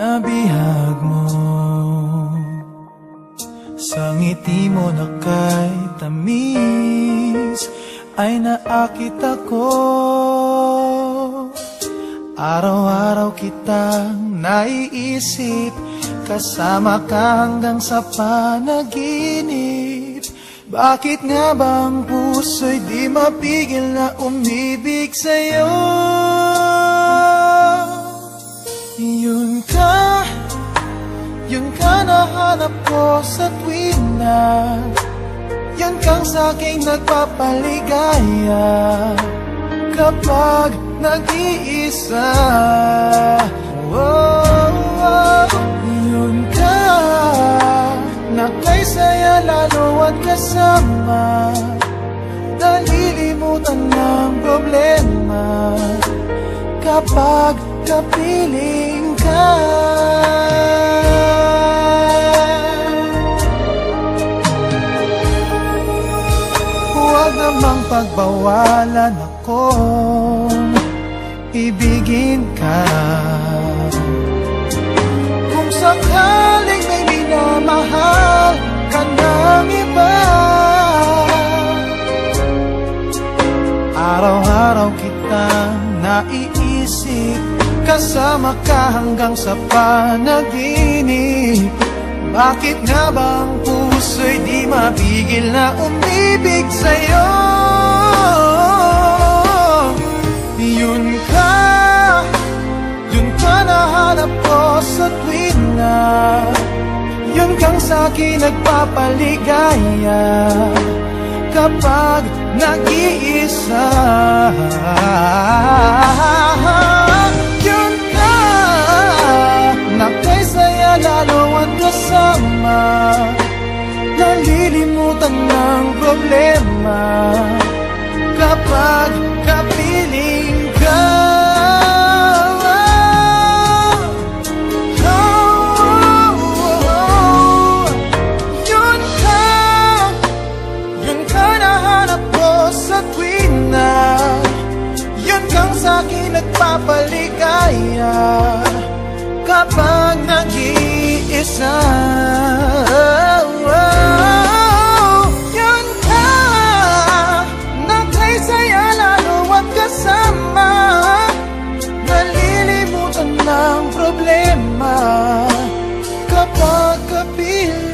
nabihag mo. Sa ngiti mo na kay tamis ay naakit ako. Araw-araw kitang naiisip, kasama ka hanggang sa panaginip. Bakit nga bang puso'y di mapigil na umibig sa'yo? Yun ka nahanap ko sa tuwing na yun kang sa'king nagpapaligaya. Kapag nag-iisa, yun ka na kay saya lalo at kasama. Nalilimutan ng problema kapag kapiling ka. Huwag namang pagbawalan akong ibigin ka. Kung sakaling may minamahal ka ng iba, araw-araw kitang naiisip, kasama ka hanggang sa panaginip. Bakit nga bang puso'y di mapigil na umibig sa'yo? Yun ka nahanap ko sa tuwing na yun kang sa'kin nagpapaligaya. Kapag nag-iisa, yun ka na kay saya lalo at kasama. Nalilimutan ng problema kapag kapiling ka. Yun ka nahanap ko sa tuwing na yun kang sa'kin nagpapaligaya. Kapag nag-iisa, yun ka na kay saya lalo at kasama. Nalilimutan ng problema kapag kapiling